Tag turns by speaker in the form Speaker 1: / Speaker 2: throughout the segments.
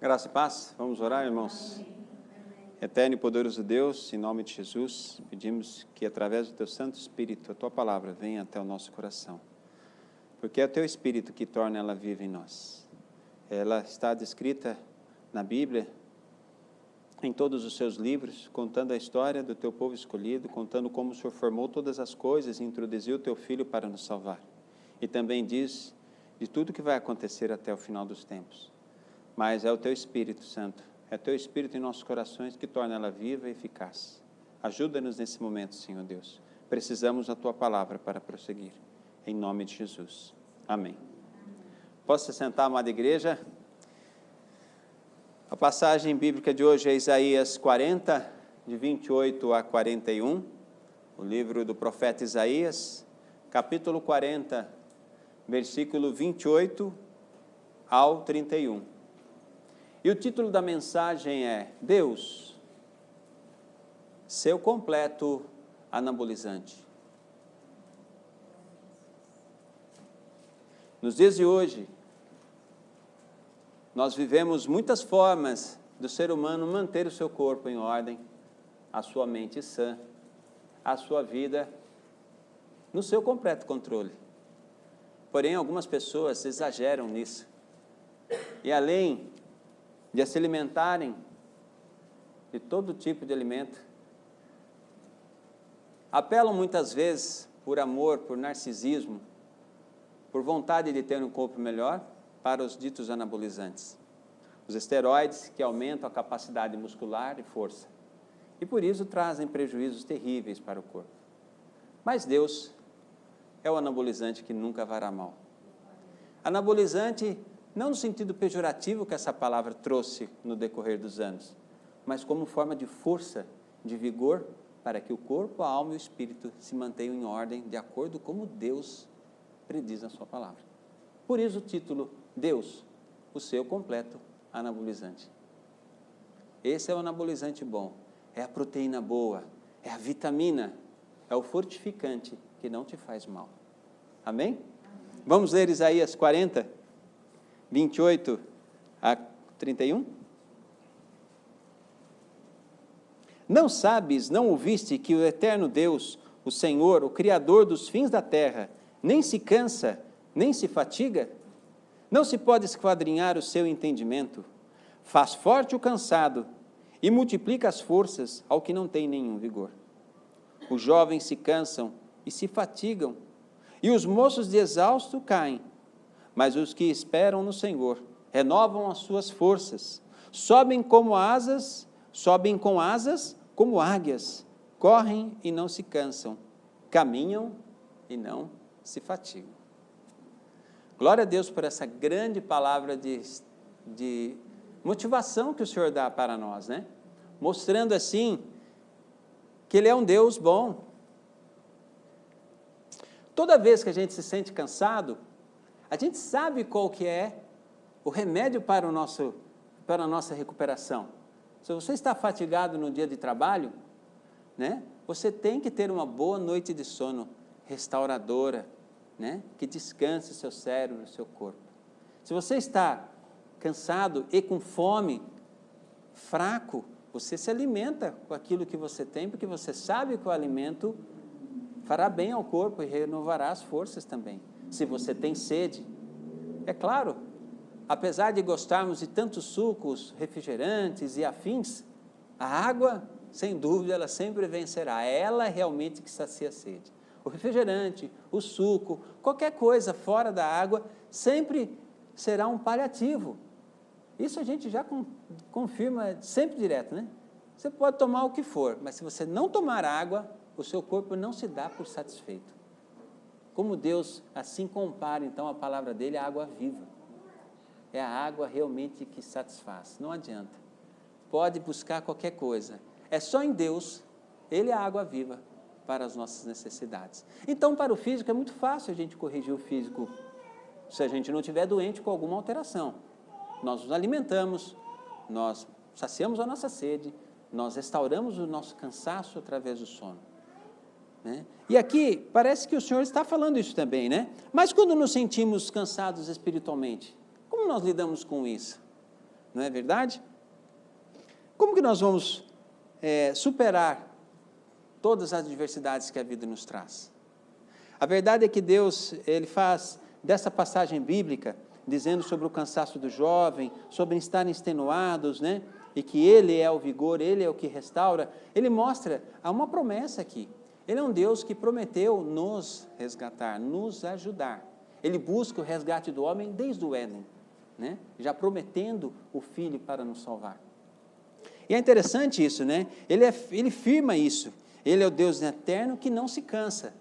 Speaker 1: Graça e paz. Vamos orar, irmãos? Eterno e poderoso Deus, em nome de Jesus, pedimos que através do Teu Santo Espírito, a Tua palavra venha até o nosso coração. Porque é o Teu Espírito que torna ela viva em nós. Ela está descrita na Bíblia, em todos os seus livros, contando a história do Teu povo escolhido, contando como o Senhor formou todas as coisas e introduziu o Teu Filho para nos salvar. E também diz de tudo que vai acontecer até o final dos tempos. Mas é o Teu Espírito Santo, é o Teu Espírito em nossos corações que torna ela viva e eficaz. Ajuda-nos nesse momento, Senhor Deus. Precisamos da Tua palavra para prosseguir. Em nome de Jesus. Amém. Posso se sentar, amada igreja? A passagem bíblica de hoje é Isaías 40, de 28 a 41. O livro do profeta Isaías, capítulo 40, versículo 28 ao 31. E o título da mensagem é Deus, seu completo anabolizante. Nos dias de hoje, nós vivemos muitas formas do ser humano manter o seu corpo em ordem, a sua mente sã, a sua vida no seu completo controle. Porém, algumas pessoas exageram nisso. E além de se alimentarem de todo tipo de alimento, apelam muitas vezes por amor, por narcisismo, por vontade de ter um corpo melhor, para os ditos anabolizantes. Os esteroides que aumentam a capacidade muscular e força. E por isso trazem prejuízos terríveis para o corpo. Mas Deus é o anabolizante que nunca fará mal. Anabolizante não no sentido pejorativo que essa palavra trouxe no decorrer dos anos, mas como forma de força, de vigor, para que o corpo, a alma e o espírito se mantenham em ordem, de acordo com como Deus prediz na sua palavra. Por isso o título, Deus, o seu completo anabolizante. Esse é o anabolizante bom, é a proteína boa, é a vitamina, é o fortificante que não te faz mal. Amém? Vamos ler Isaías 40, 28 a 31. Não sabes, não ouviste que o eterno Deus, o Senhor, o Criador dos fins da terra, nem se cansa, nem se fatiga? Não se pode esquadrinhar o seu entendimento. Faz forte o cansado e multiplica as forças ao que não tem nenhum vigor. Os jovens se cansam e se fatigam, e os moços de exausto caem. Mas os que esperam no Senhor renovam as suas forças, sobem com asas como águias, correm e não se cansam, caminham e não se fatigam. Glória a Deus por essa grande palavra de motivação que o Senhor dá para nós, né? Mostrando assim que Ele é um Deus bom. Toda vez que a gente se sente cansado, a gente sabe qual que é o remédio para a nossa recuperação. Se você está fatigado no dia de trabalho, né, você tem que ter uma boa noite de sono restauradora, né, que descanse seu cérebro, seu corpo. Se você está cansado e com fome, fraco, você se alimenta com aquilo que você tem, porque você sabe que o alimento fará bem ao corpo e renovará as forças também. Se você tem sede, é claro, apesar de gostarmos de tantos sucos, refrigerantes e afins, a água, sem dúvida, ela sempre vencerá. É ela realmente que sacia a sede. O refrigerante, o suco, qualquer coisa fora da água, sempre será um paliativo. Isso a gente já confirma sempre direto, né? Você pode tomar o que for, mas se você não tomar água, o seu corpo não se dá por satisfeito. Como Deus assim compara, então, a palavra dele à água viva. É a água realmente que satisfaz, não adianta. Pode buscar qualquer coisa. É só em Deus, Ele é a água viva para as nossas necessidades. Então, para o físico, é muito fácil a gente corrigir o físico, se a gente não estiver doente com alguma alteração. Nós nos alimentamos, nós saciamos a nossa sede, nós restauramos o nosso cansaço através do sono. Né? E aqui, parece que o Senhor está falando isso também, né? Mas quando nos sentimos cansados espiritualmente, como nós lidamos com isso? não é verdade? Como que nós vamos superar todas as adversidades que a vida nos traz? A verdade é que Deus, Ele faz dessa passagem bíblica, dizendo sobre o cansaço do jovem, sobre estarem extenuados, né? E que Ele é o vigor, Ele é o que restaura, Ele mostra, há uma promessa aqui. Ele é um Deus que prometeu nos resgatar, nos ajudar. Ele busca o resgate do homem desde o Éden, né? Já prometendo o Filho para nos salvar. E é interessante isso, né? Ele firma isso. Ele é o Deus eterno que não se cansa.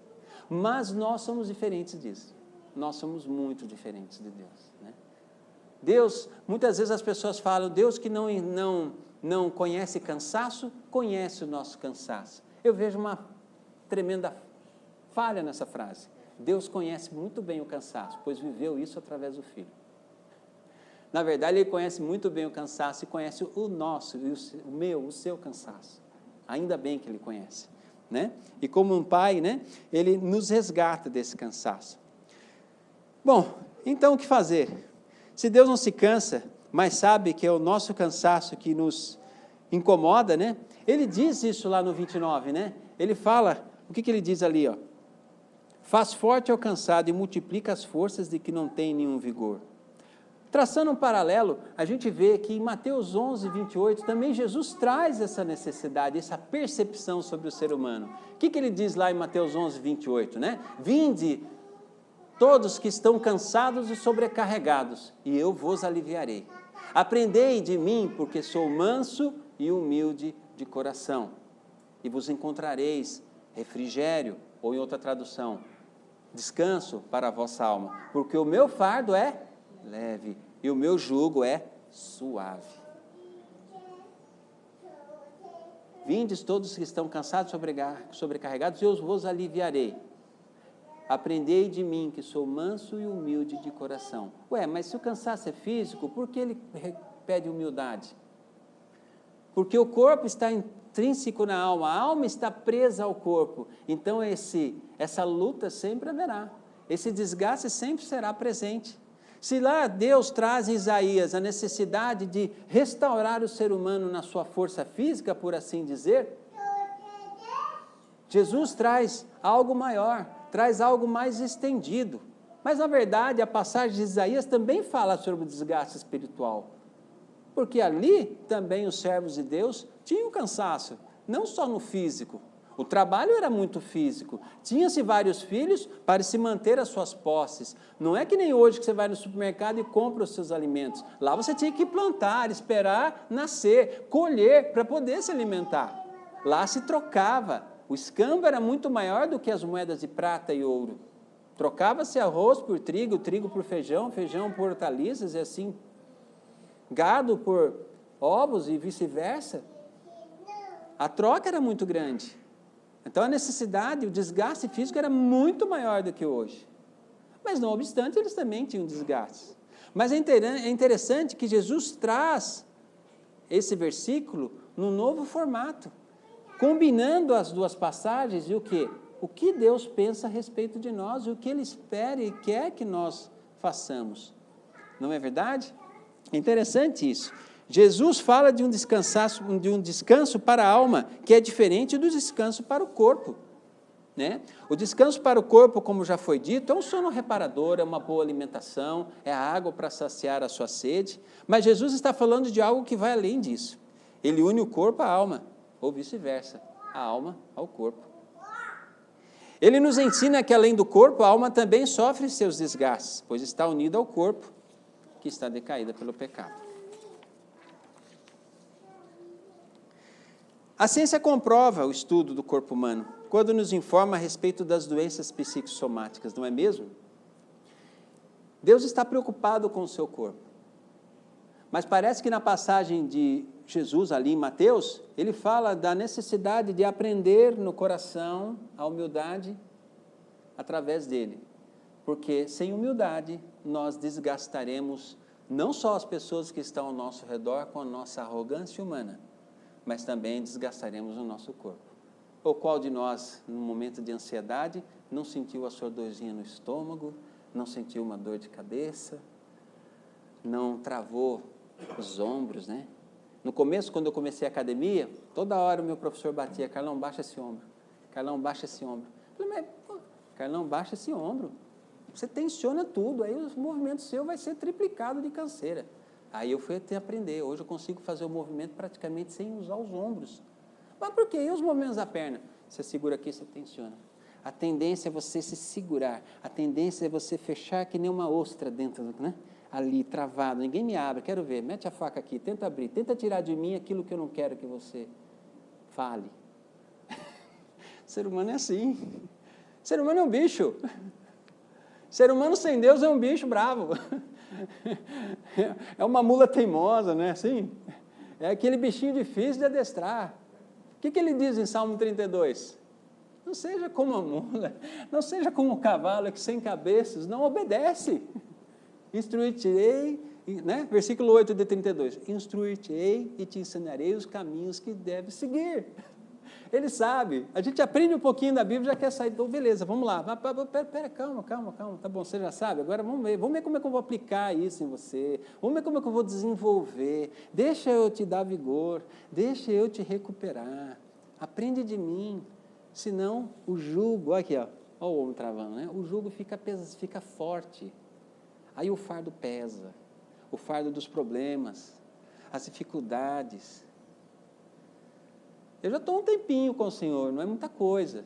Speaker 1: Mas nós somos diferentes disso. Nós somos muito diferentes de Deus, né? Deus, muitas vezes as pessoas falam, Deus que não conhece cansaço, conhece o nosso cansaço. Eu vejo uma tremenda falha nessa frase. Deus conhece muito bem o cansaço, pois viveu isso através do Filho. Na verdade, Ele conhece muito bem o cansaço e conhece o nosso, o seu cansaço. Ainda bem que Ele conhece, né? E como um pai, né, Ele nos resgata desse cansaço. Bom, então o que fazer? Se Deus não se cansa, mas sabe que é o nosso cansaço que nos incomoda, né? Ele diz isso lá no 29, né? Ele fala, o que ele diz ali, ó? Faz forte ao cansado e multiplica as forças de que não tem nenhum vigor. Traçando um paralelo, a gente vê que em Mateus 11, 28, também Jesus traz essa necessidade, essa percepção sobre o ser humano. O que ele diz lá em Mateus 11, 28, né? Vinde todos que estão cansados e sobrecarregados, e eu vos aliviarei. Aprendei de mim, porque sou manso e humilde de coração, e vos encontrareis refrigério, ou em outra tradução, descanso para a vossa alma, porque o meu fardo é leve e o meu jugo é suave. Vindes todos que estão cansados e sobrecarregados, e eu vos aliviarei. Aprendei de mim, que sou manso e humilde de coração. Mas se o cansaço é físico, por que ele pede humildade? Porque o corpo está intrínseco na alma, a alma está presa ao corpo. Então essa luta sempre haverá, esse desgaste sempre será presente. Se lá Deus traz em Isaías a necessidade de restaurar o ser humano na sua força física, por assim dizer, Jesus traz algo maior, traz algo mais estendido. Mas, na verdade, a passagem de Isaías também fala sobre o desgaste espiritual. Porque ali também os servos de Deus tinham cansaço, não só no físico. O trabalho era muito físico. Tinha-se vários filhos para se manter as suas posses. Não é que nem hoje que você vai no supermercado e compra os seus alimentos. Lá você tinha que plantar, esperar nascer, colher para poder se alimentar. Lá se trocava. O escambo era muito maior do que as moedas de prata e ouro. Trocava-se arroz por trigo, trigo por feijão, feijão por hortaliças e assim, gado por ovos e vice-versa. A troca era muito grande. Então a necessidade, o desgaste físico era muito maior do que hoje. Mas não obstante, eles também tinham desgastes. Mas é interessante que Jesus traz esse versículo num novo formato, combinando as duas passagens e o quê? O que Deus pensa a respeito de nós e o que Ele espera e quer que nós façamos. Não é verdade? É interessante isso. Jesus fala de um descanso para a alma, que é diferente do descanso para o corpo, né? O descanso para o corpo, como já foi dito, é um sono reparador, é uma boa alimentação, é a água para saciar a sua sede, mas Jesus está falando de algo que vai além disso. Ele une o corpo à alma, ou vice-versa, a alma ao corpo. Ele nos ensina que além do corpo, a alma também sofre seus desgastes, pois está unida ao corpo, que está decaída pelo pecado. A ciência comprova o estudo do corpo humano, quando nos informa a respeito das doenças psicossomáticas, não é mesmo? Deus está preocupado com o seu corpo. Mas parece que na passagem de Jesus, ali em Mateus, ele fala da necessidade de aprender no coração a humildade através dele. Porque sem humildade, nós desgastaremos não só as pessoas que estão ao nosso redor com a nossa arrogância humana, mas também desgastaremos o nosso corpo. Ou qual de nós, num momento de ansiedade, não sentiu a sua dorzinha no estômago, não sentiu uma dor de cabeça, não travou Os ombros, né? No começo, quando eu comecei a academia, toda hora o meu professor batia, Carlão, baixa esse ombro. Carlão, baixa esse ombro. Eu falei, mas, pô, Carlão, baixa esse ombro. Você tensiona tudo, aí o movimento seu vai ser triplicado de canseira. Aí eu fui até aprender. Hoje eu consigo fazer o movimento praticamente sem usar os ombros. Mas por quê? E os movimentos da perna? Você segura aqui, você tensiona. A tendência é você se segurar. A tendência é você fechar que nem uma ostra dentro, né? Ali, travado, ninguém me abre, quero ver, mete a faca aqui, tenta abrir, tenta tirar de mim aquilo que eu não quero que você fale. O ser humano é assim. O ser humano é um bicho. O ser humano sem Deus é um bicho bravo. É uma mula teimosa, não é assim? É aquele bichinho difícil de adestrar. O que ele diz em Salmo 32? Não seja como a mula, não seja como o cavalo que sem cabeças não obedece. Instruir-te-ei, né? Versículo 8 de 32. Instruir-te-ei e te ensinarei os caminhos que deves seguir. Ele sabe. A gente aprende um pouquinho da Bíblia, já quer sair. Então, beleza, vamos lá. Pera, calma. Tá bom, você já sabe. Agora vamos ver como é que eu vou aplicar isso em você. Vamos ver como é que eu vou desenvolver. Deixa eu te dar vigor. Deixa eu te recuperar. Aprende de mim. Senão, o jugo, olha aqui, ó o ombro travando, né? O jugo fica forte. Aí o fardo pesa, o fardo dos problemas, as dificuldades. Eu já estou um tempinho com o Senhor, não é muita coisa.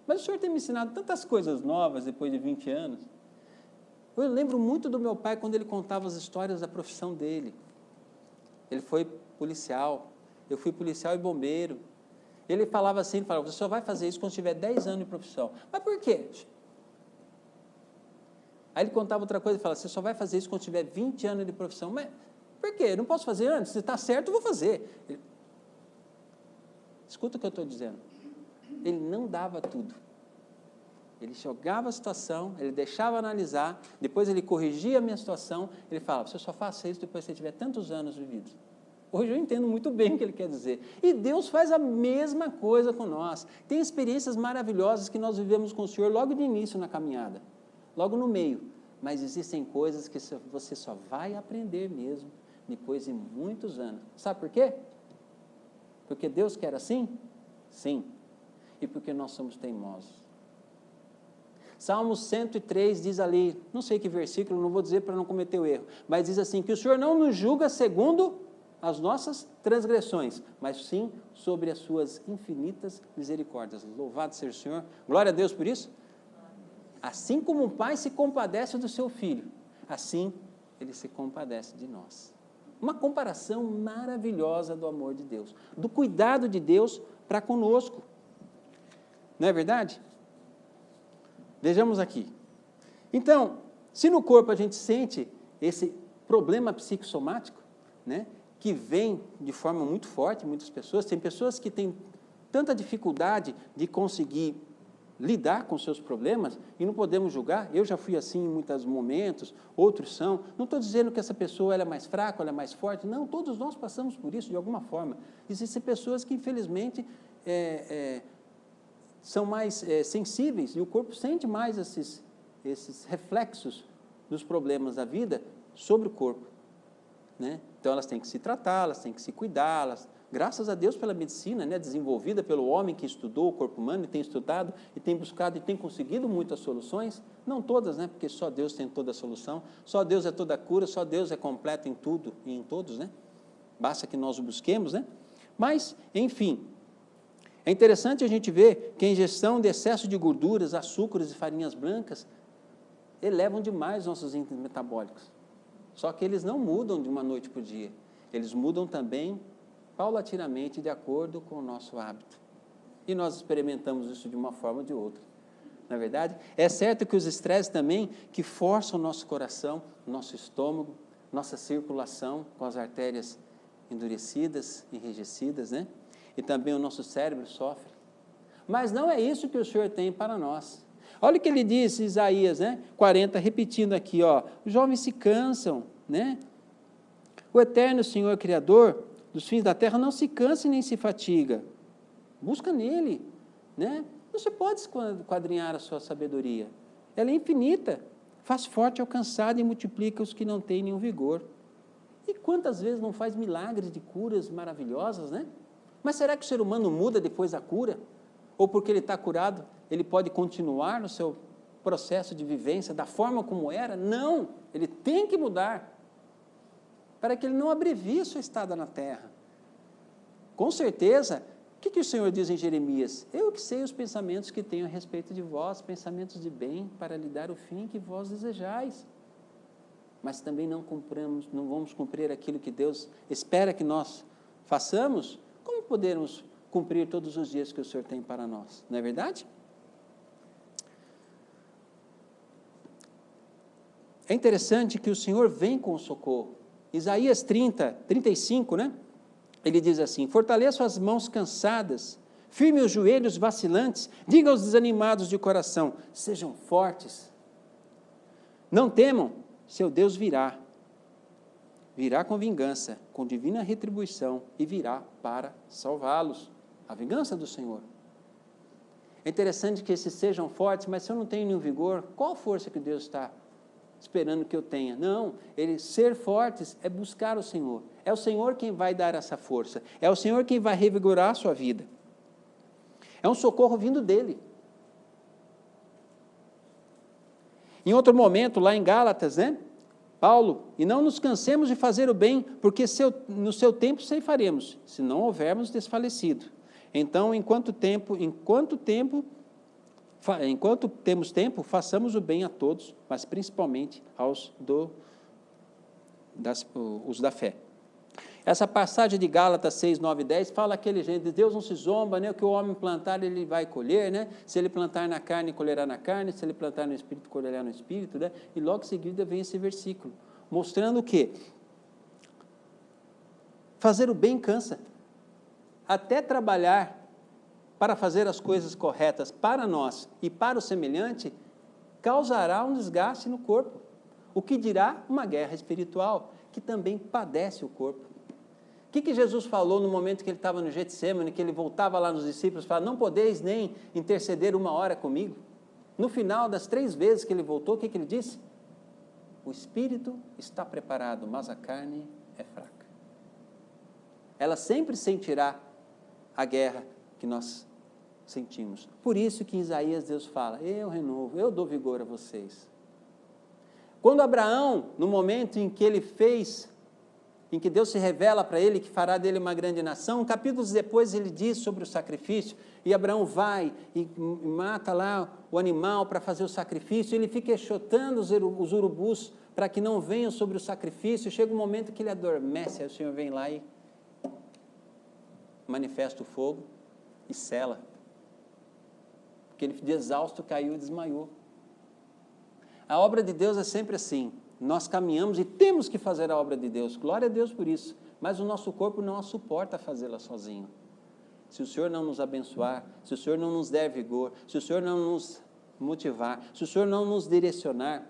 Speaker 1: Mas o Senhor tem me ensinado tantas coisas novas depois de 20 anos. Eu lembro muito do meu pai quando ele contava as histórias da profissão dele. Ele foi policial, eu fui policial e bombeiro. Ele falava assim, você só vai fazer isso quando tiver 10 anos de profissão. Mas por quê? Aí ele contava outra coisa e falava, você só vai fazer isso quando tiver 20 anos de profissão. Mas por quê? Eu não posso fazer antes? Se está certo, eu vou fazer. Escuta o que eu estou dizendo. Ele não dava tudo. Ele jogava a situação, ele deixava analisar, depois ele corrigia a minha situação, ele falava, você só faça isso depois que você tiver tantos anos vividos. Hoje eu entendo muito bem o que ele quer dizer. E Deus faz a mesma coisa com nós. Tem experiências maravilhosas que nós vivemos com o Senhor logo de início na caminhada. Logo no meio, mas existem coisas que você só vai aprender mesmo depois de muitos anos. Sabe por quê? Porque Deus quer assim? Sim. E porque nós somos teimosos. Salmo 103 diz ali, não sei que versículo, não vou dizer para não cometer o erro, mas diz assim, que o Senhor não nos julga segundo as nossas transgressões, mas sim sobre as suas infinitas misericórdias. Louvado seja o Senhor. Glória a Deus por isso. Assim como um pai se compadece do seu filho, assim ele se compadece de nós. Uma comparação maravilhosa do amor de Deus, do cuidado de Deus para conosco. Não é verdade? Vejamos aqui. Então, se no corpo a gente sente esse problema psicossomático, né, que vem de forma muito forte, muitas pessoas, tem pessoas que têm tanta dificuldade de conseguir lidar com seus problemas, e não podemos julgar, eu já fui assim em muitos momentos, outros são, não estou dizendo que essa pessoa ela é mais fraca, ela é mais forte, não, todos nós passamos por isso de alguma forma. Existem pessoas que infelizmente são mais sensíveis, e o corpo sente mais esses reflexos dos problemas da vida sobre o corpo, né? Então elas têm que se tratar, elas têm que se cuidar, graças a Deus pela medicina, né, desenvolvida pelo homem que estudou o corpo humano e tem estudado e tem buscado e tem conseguido muitas soluções, não todas, né, porque só Deus tem toda a solução, só Deus é toda a cura, só Deus é completo em tudo e em todos, né? Basta que nós o busquemos, né? Mas, enfim, é interessante a gente ver que a ingestão de excesso de gorduras, açúcares e farinhas brancas elevam demais nossos índices metabólicos. Só que eles não mudam de uma noite para o dia. Eles mudam também paulatinamente de acordo com o nosso hábito. E nós experimentamos isso de uma forma ou de outra. Não é verdade? É certo que os estresses também que forçam o nosso coração, nosso estômago, nossa circulação com as artérias endurecidas, enrijecidas, né? E também o nosso cérebro sofre. Mas não é isso que o Senhor tem para nós. Olha o que ele diz, Isaías, né? 40, repetindo aqui, ó, os jovens se cansam, né? O eterno Senhor Criador dos fins da terra não se cansa nem se fatiga. Busca nele, né? Não se pode esquadrinhar a sua sabedoria. Ela é infinita, faz forte ao cansado e multiplica os que não têm nenhum vigor. E quantas vezes não faz milagres de curas maravilhosas, né? Mas será que o ser humano muda depois da cura? Ou porque ele está curado, ele pode continuar no seu processo de vivência da forma como era? Não, ele tem que mudar, para que ele não abrevie a sua estada na terra. Com certeza, o que o Senhor diz em Jeremias? Eu que sei os pensamentos que tenho a respeito de vós, pensamentos de bem, para lhe dar o fim que vós desejais. Mas também não vamos cumprir aquilo que Deus espera que nós façamos. Como podemos cumprir todos os dias que o Senhor tem para nós? Não é verdade? É interessante que o Senhor vem com o socorro. Isaías 35, né? Ele diz assim: fortaleça as mãos cansadas, firme os joelhos vacilantes, diga aos desanimados de coração, sejam fortes. Não temam, seu Deus virá com vingança, com divina retribuição, e virá para salvá-los. A vingança do Senhor. É interessante que esses sejam fortes, mas se eu não tenho nenhum vigor, qual força que Deus está esperando que eu tenha? Não, ser fortes é buscar o Senhor. É o Senhor quem vai dar essa força. É o Senhor quem vai revigorar a sua vida. É um socorro vindo dEle. Em outro momento, lá em Gálatas, né? Paulo, e não nos cansemos de fazer o bem, porque no seu tempo ceifaremos, se não houvermos desfalecido. Então, enquanto temos tempo, façamos o bem a todos, mas principalmente aos os da fé. Essa passagem de Gálatas 6, 9 e 10 fala aquele jeito, de Deus não se zomba, né? O que o homem plantar, ele vai colher, né? Se ele plantar na carne, colherá na carne, se ele plantar no espírito, colherá no espírito, né? E logo em seguida vem esse versículo, mostrando o quê? Fazer o bem cansa. Até trabalhar para fazer as coisas corretas para nós e para o semelhante, causará um desgaste no corpo. O que dirá uma guerra espiritual, que também padece o corpo. O que Jesus falou no momento que ele estava no Getsêmani, que ele voltava lá nos discípulos e falava, não podeis nem interceder 1 hora comigo? No final das 3 vezes que ele voltou, o que ele disse? O espírito está preparado, mas a carne é fraca. Ela sempre sentirá a guerra que nós sentimos. Por isso que em Isaías Deus fala, eu renovo, eu dou vigor a vocês. Quando Abraão, no momento em que em que Deus se revela para ele, que fará dele uma grande nação, capítulos depois ele diz sobre o sacrifício, e Abraão vai e mata lá o animal para fazer o sacrifício, ele fica enxotando os urubus para que não venham sobre o sacrifício, chega um momento que ele adormece, aí o Senhor vem lá e manifesta o fogo e sela, porque ele de exausto caiu e desmaiou. A obra de Deus é sempre assim, nós caminhamos e temos que fazer a obra de Deus, glória a Deus por isso, mas o nosso corpo não a suporta fazê-la sozinho. Se o Senhor não nos abençoar, se o Senhor não nos der vigor, se o Senhor não nos motivar, se o Senhor não nos direcionar,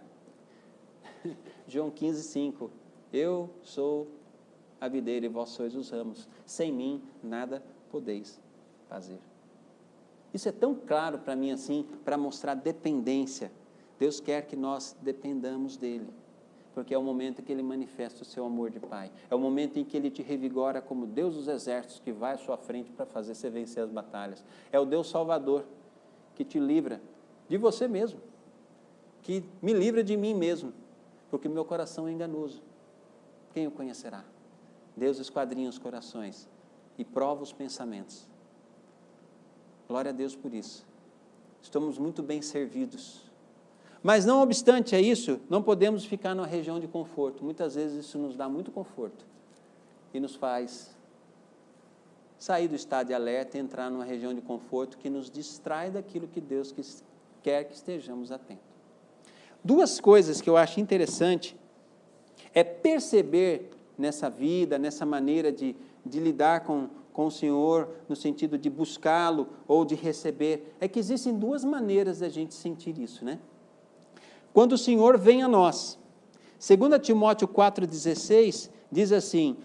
Speaker 1: João 15, 5, eu sou a videira e vós sois os ramos, sem mim nada podeis fazer. Isso é tão claro para mim assim, para mostrar dependência. Deus quer que nós dependamos dEle, porque é o momento em que Ele manifesta o seu amor de Pai, é o momento em que Ele te revigora como Deus dos exércitos, que vai à sua frente para fazer você vencer as batalhas, é o Deus Salvador, que te livra de você mesmo, que me livra de mim mesmo, porque meu coração é enganoso, quem o conhecerá? Deus esquadrinha os corações e prova os pensamentos, glória a Deus por isso, estamos muito bem servidos. Mas não obstante a isso, não podemos ficar numa região de conforto. Muitas vezes isso nos dá muito conforto e nos faz sair do estado de alerta e entrar numa região de conforto que nos distrai daquilo que Deus quer que estejamos atentos. 2 coisas que eu acho interessante é perceber nessa vida, nessa maneira de lidar com o Senhor, no sentido de buscá-lo ou de receber, é que existem 2 maneiras da gente sentir isso, né? Quando o Senhor vem a nós, 2 Timóteo 4,16, diz assim,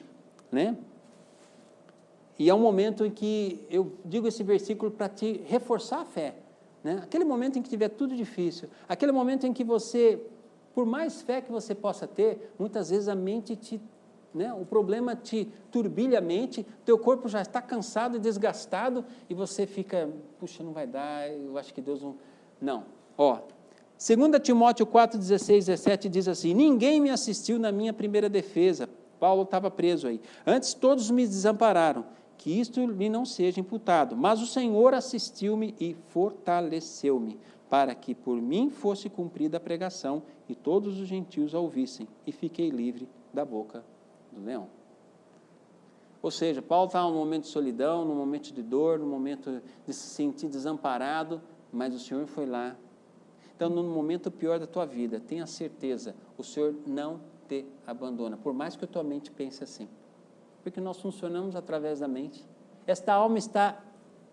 Speaker 1: né? E é um momento em que eu digo esse versículo para te reforçar a fé, né? Aquele momento em que tiver tudo difícil, aquele momento em que você, por mais fé que você possa ter, muitas vezes a mente te né? O problema te turbilha a mente, teu corpo já está cansado e desgastado, e você fica, puxa, não vai dar, eu acho que Deus não... Não, ó, 2 Timóteo 4, 16, 17 diz assim, ninguém me assistiu na minha primeira defesa, Paulo estava preso aí, antes todos me desampararam, que isto lhe não seja imputado, mas o Senhor assistiu-me e fortaleceu-me, para que por mim fosse cumprida a pregação, e todos os gentios a ouvissem, e fiquei livre da boca do leão. Ou seja, Paulo estava num momento de solidão, num momento de dor, num momento de se sentir desamparado, mas o Senhor foi lá. Então, no momento pior da tua vida, tenha certeza, o Senhor não te abandona, por mais que a tua mente pense assim. Porque nós funcionamos através da mente. Esta alma está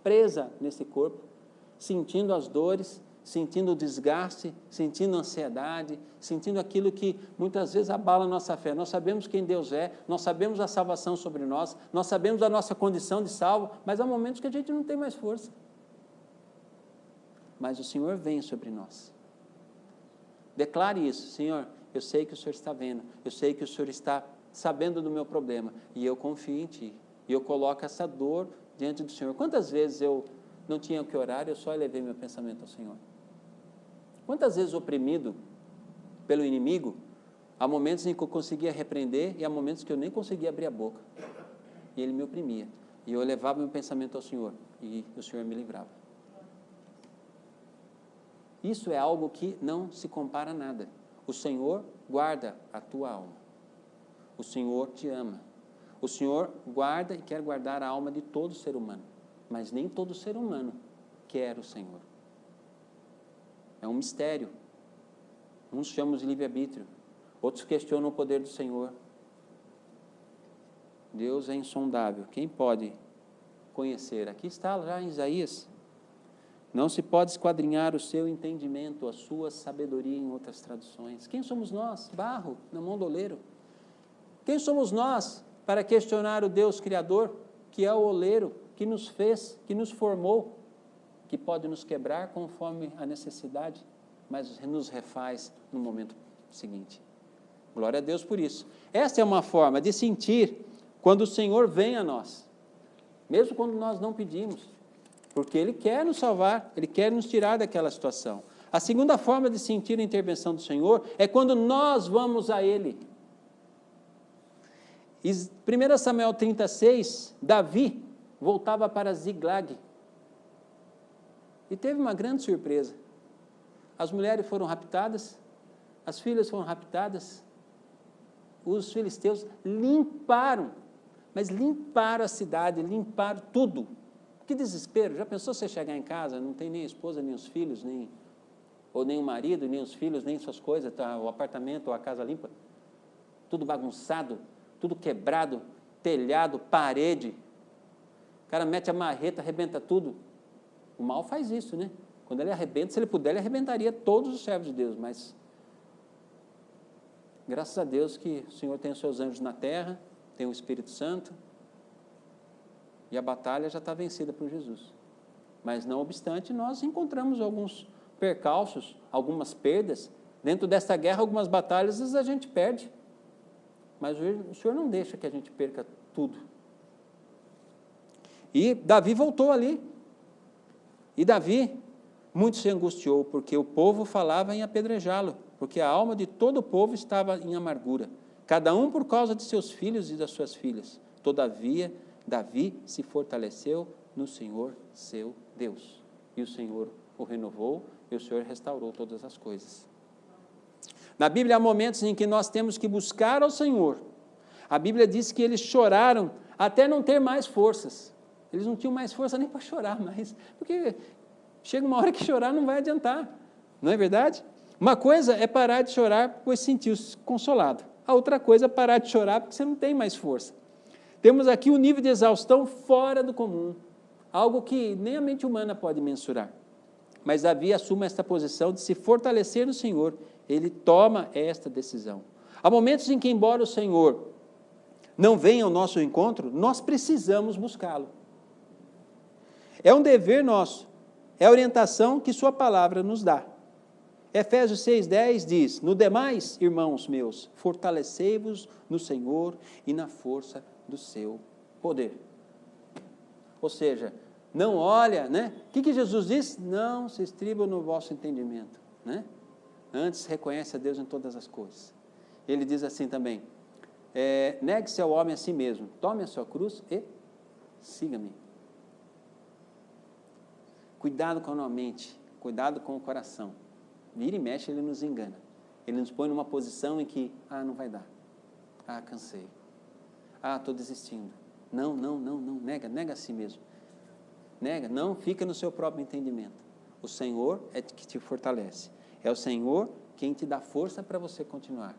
Speaker 1: presa nesse corpo, sentindo as dores, sentindo o desgaste, sentindo a ansiedade, sentindo aquilo que muitas vezes abala a nossa fé. Nós sabemos quem Deus é, nós sabemos a salvação sobre nós sabemos a nossa condição de salvo, mas há momentos que a gente não tem mais força. Mas o Senhor vem sobre nós. Declare isso, Senhor, eu sei que o Senhor está vendo, eu sei que o Senhor está sabendo do meu problema, e eu confio em Ti, e eu coloco essa dor diante do Senhor. Quantas vezes eu não tinha o que orar, eu só elevei meu pensamento ao Senhor? Quantas vezes oprimido pelo inimigo, há momentos em que eu conseguia repreender, e há momentos que eu nem conseguia abrir a boca, e ele me oprimia, e eu elevava meu pensamento ao Senhor, e o Senhor me livrava. Isso é algo que não se compara a nada. O Senhor guarda a tua alma. O Senhor te ama. O Senhor guarda e quer guardar a alma de todo ser humano. Mas nem todo ser humano quer o Senhor. É um mistério. Uns chamam de livre-arbítrio. Outros questionam o poder do Senhor. Deus é insondável. Quem pode conhecer? Aqui está já em Isaías. Não se pode esquadrinhar o seu entendimento, a sua sabedoria em outras traduções. Quem somos nós? Barro na mão do oleiro. Quem somos nós para questionar o Deus Criador, que é o oleiro, que nos fez, que nos formou, que pode nos quebrar conforme a necessidade, mas nos refaz no momento seguinte. Glória a Deus por isso. Esta é uma forma de sentir quando o Senhor vem a nós, mesmo quando nós não pedimos. Porque Ele quer nos salvar, Ele quer nos tirar daquela situação. A segunda forma de sentir a intervenção do Senhor é quando nós vamos a Ele. 1 Samuel 36, Davi voltava para Ziglag. E teve uma grande surpresa. As mulheres foram raptadas, as filhas foram raptadas, os filisteus limparam, mas limparam a cidade, limparam tudo. Que desespero, já pensou você chegar em casa, não tem nem a esposa, nem os filhos, nem o marido, nem os filhos, nem suas coisas, tá, o apartamento ou a casa limpa, tudo bagunçado, tudo quebrado, telhado, parede, o cara mete a marreta, arrebenta tudo. O mal faz isso, né? Quando ele arrebenta, se ele puder, ele arrebentaria todos os servos de Deus, mas graças a Deus que o Senhor tem os seus anjos na terra, tem o Espírito Santo, e a batalha já está vencida por Jesus. Mas, não obstante, nós encontramos alguns percalços, algumas perdas. Dentro dessa guerra, algumas batalhas, às vezes a gente perde. Mas o Senhor não deixa que a gente perca tudo. E Davi voltou ali. E Davi muito se angustiou, porque o povo falava em apedrejá-lo, porque a alma de todo o povo estava em amargura, cada um por causa de seus filhos e das suas filhas. Todavia, Davi se fortaleceu no Senhor, seu Deus. E o Senhor o renovou, e o Senhor restaurou todas as coisas. Na Bíblia há momentos em que nós temos que buscar ao Senhor. A Bíblia diz que eles choraram até não ter mais forças. Eles não tinham mais força nem para chorar mais, porque chega uma hora que chorar não vai adiantar. Não é verdade? Uma coisa é parar de chorar, pois sentiu-se consolado. A outra coisa é parar de chorar porque você não tem mais força. Temos aqui um nível de exaustão fora do comum, algo que nem a mente humana pode mensurar. Mas Davi assume esta posição de se fortalecer no Senhor, ele toma esta decisão. Há momentos em que, embora o Senhor não venha ao nosso encontro, nós precisamos buscá-lo. É um dever nosso, é a orientação que sua palavra nos dá. Efésios 6,10 diz: no demais, irmãos meus, fortalecei-vos no Senhor e na força do seu poder. Ou seja, não olha, né? O que Jesus disse? Não se estriba no vosso entendimento, né? Antes reconhece a Deus em todas as coisas. Ele diz assim também, negue-se ao homem a si mesmo, tome a sua cruz e siga-me. Cuidado com a mente, cuidado com o coração. Vira e mexe, ele nos engana. Ele nos põe numa posição em que, não vai dar. Cansei. Estou desistindo. Não, nega a si mesmo. Nega, não fica no seu próprio entendimento. O Senhor é que te fortalece. É o Senhor quem te dá força para você continuar.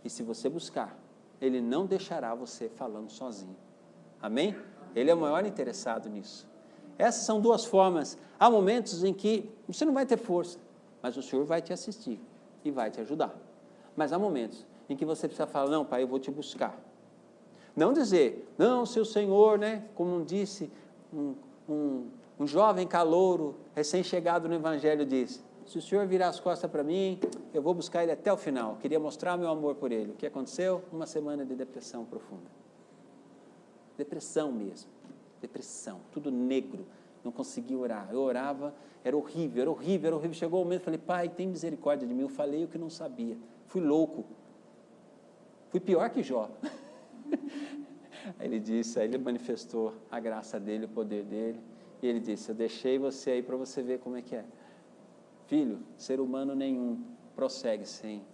Speaker 1: E se você buscar, Ele não deixará você falando sozinho. Amém? Ele é o maior interessado nisso. Essas são duas formas. Há momentos em que você não vai ter força, mas o Senhor vai te assistir e vai te ajudar. Mas há momentos em que você precisa falar, não, pai, eu vou te buscar. Não dizer, não, se o Senhor, né, como disse um jovem calouro, recém-chegado no Evangelho, disse, se o Senhor virar as costas para mim, eu vou buscar Ele até o final. Eu queria mostrar meu amor por Ele. O que aconteceu? Uma semana de depressão profunda. Depressão mesmo. Depressão, tudo negro. Não conseguia orar. Eu orava, era horrível. Chegou o momento, falei, pai, tem misericórdia de mim. Eu falei o que não sabia. Fui louco. Fui pior que Jó. Aí ele manifestou a graça dele, o poder dele. E ele disse, eu deixei você aí para você ver como é que é. Filho, ser humano nenhum prossegue sem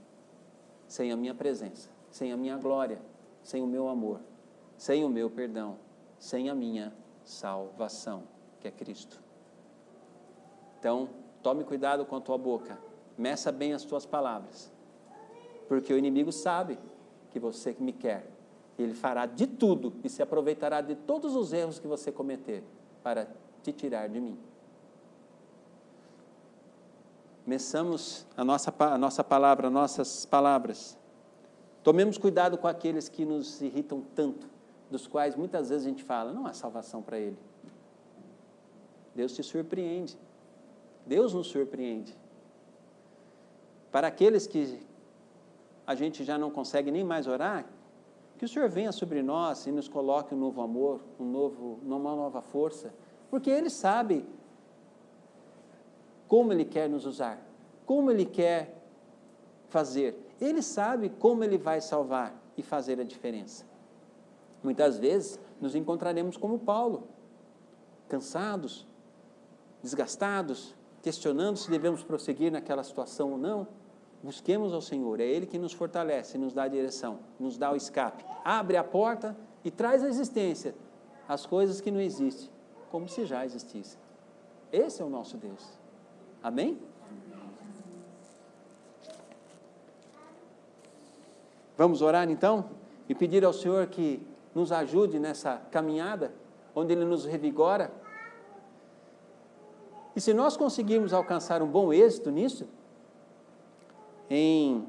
Speaker 1: a minha presença, sem a minha glória, sem o meu amor, sem o meu perdão, sem a minha salvação, que é Cristo. Então, tome cuidado com a tua boca, meça bem as tuas palavras, porque o inimigo sabe que você me quer. Ele fará de tudo e se aproveitará de todos os erros que você cometer para te tirar de mim. Meçamos a nossa palavra, nossas palavras. Tomemos cuidado com aqueles que nos irritam tanto, dos quais muitas vezes a gente fala, não há salvação para ele. Deus te surpreende. Deus nos surpreende. Para aqueles que a gente já não consegue nem mais orar, que o Senhor venha sobre nós e nos coloque um novo amor, uma nova força, porque Ele sabe como Ele quer nos usar, como Ele quer fazer. Ele sabe como Ele vai salvar e fazer a diferença. Muitas vezes nos encontraremos como Paulo, cansados, desgastados, questionando se devemos prosseguir naquela situação ou não. Busquemos ao Senhor, é Ele que nos fortalece, nos dá a direção, nos dá o escape, abre a porta e traz à existência as coisas que não existem, como se já existissem. Esse é o nosso Deus. Amém? Vamos orar então e pedir ao Senhor que nos ajude nessa caminhada, onde Ele nos revigora. E se nós conseguirmos alcançar um bom êxito nisso, em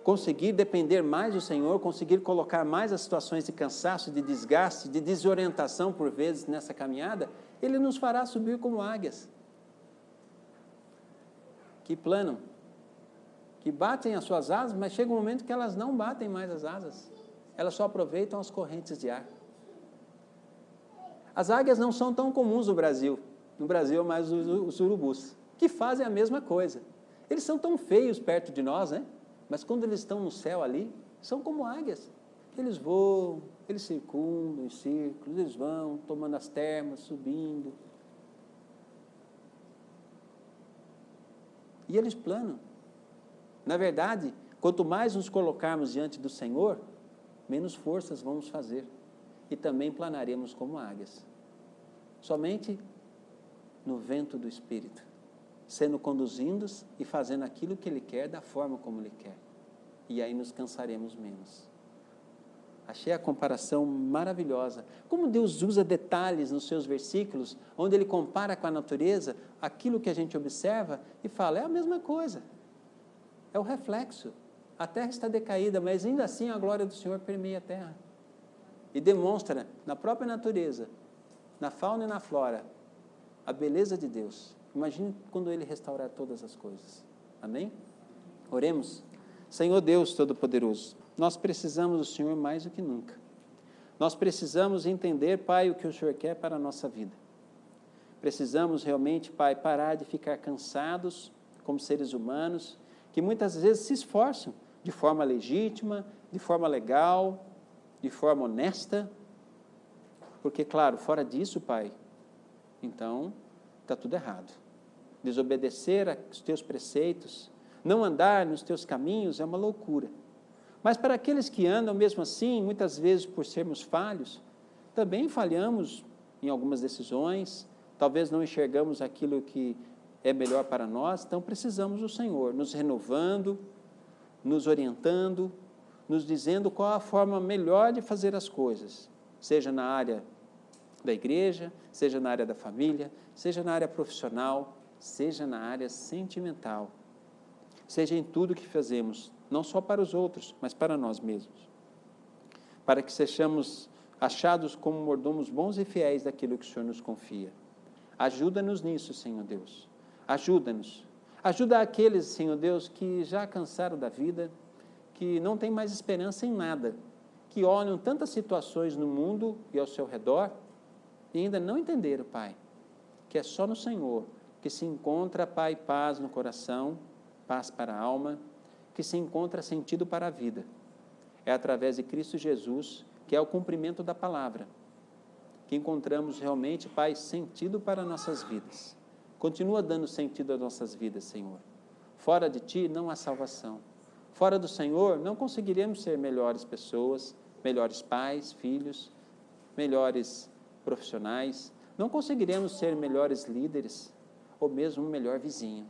Speaker 1: conseguir depender mais do Senhor, conseguir colocar mais as situações de cansaço, de desgaste, de desorientação por vezes nessa caminhada, Ele nos fará subir como águias. Que planam, que batem as suas asas, mas chega um momento que elas não batem mais as asas, elas só aproveitam as correntes de ar. As águias não são tão comuns no Brasil é mais os urubus, que fazem a mesma coisa. Eles são tão feios perto de nós, né? Mas quando eles estão no céu ali, são como águias. Eles voam, eles circundam em círculos, eles vão tomando as termas, subindo. E eles planam. Na verdade, quanto mais nos colocarmos diante do Senhor, menos forças vamos fazer. E também planaremos como águias. Somente no vento do Espírito, sendo conduzidos e fazendo aquilo que Ele quer, da forma como Ele quer. E aí nos cansaremos menos. Achei a comparação maravilhosa. Como Deus usa detalhes nos seus versículos, onde Ele compara com a natureza aquilo que a gente observa e fala, é a mesma coisa. É o reflexo. A terra está decaída, mas ainda assim a glória do Senhor permeia a terra. E demonstra na própria natureza, na fauna e na flora, a beleza de Deus. Imagine quando Ele restaurar todas as coisas. Amém? Oremos. Senhor Deus Todo-Poderoso, nós precisamos do Senhor mais do que nunca. Nós precisamos entender, Pai, o que o Senhor quer para a nossa vida. Precisamos realmente, Pai, parar de ficar cansados como seres humanos, que muitas vezes se esforçam de forma legítima, de forma legal, de forma honesta, porque, claro, fora disso, Pai, então está tudo errado. Desobedecer aos teus preceitos, não andar nos teus caminhos é uma loucura. Mas para aqueles que andam mesmo assim, muitas vezes por sermos falhos, também falhamos em algumas decisões, talvez não enxergamos aquilo que é melhor para nós, então precisamos do Senhor, nos renovando, nos orientando, nos dizendo qual a forma melhor de fazer as coisas, seja na área da igreja, seja na área da família, seja na área profissional, seja na área sentimental, seja em tudo que fazemos, não só para os outros, mas para nós mesmos, para que sejamos achados como mordomos bons e fiéis daquilo que o Senhor nos confia. Ajuda-nos nisso, Senhor Deus, ajuda-nos. Ajuda aqueles, Senhor Deus, que já cansaram da vida, que não têm mais esperança em nada, que olham tantas situações no mundo e ao seu redor e ainda não entenderam, Pai, que é só no Senhor que se encontra, Pai, paz no coração, paz para a alma, que se encontra sentido para a vida. É através de Cristo Jesus, que é o cumprimento da palavra, que encontramos realmente, Pai, sentido para nossas vidas. Continua dando sentido às nossas vidas, Senhor. Fora de Ti não há salvação. Fora do Senhor não conseguiremos ser melhores pessoas, melhores pais, filhos, melhores profissionais. Não conseguiremos ser melhores líderes ou mesmo um melhor vizinho.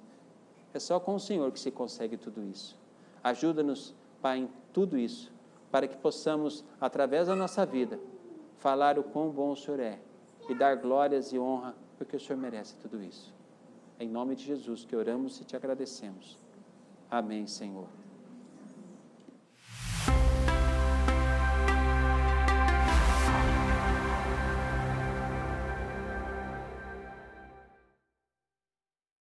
Speaker 1: É só com o Senhor que se consegue tudo isso. Ajuda-nos, Pai, em tudo isso, para que possamos, através da nossa vida, falar o quão bom o Senhor é e dar glórias e honra, porque o Senhor merece tudo isso. É em nome de Jesus que oramos e te agradecemos. Amém, Senhor.